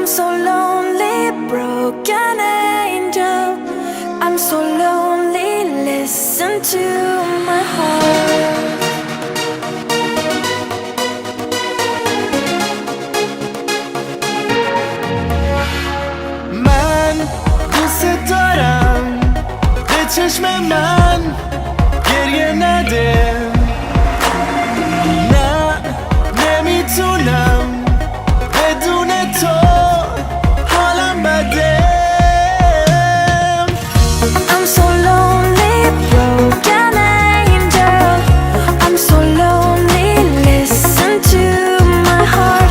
I'm so lonely, broken angel. I'm so lonely, listen to my heart. من دوست دارم به چشم من گریه نده. نه نمیتونم بدون تو حالم بده. I'm so lonely, broken angel. I'm so lonely, listen to my heart.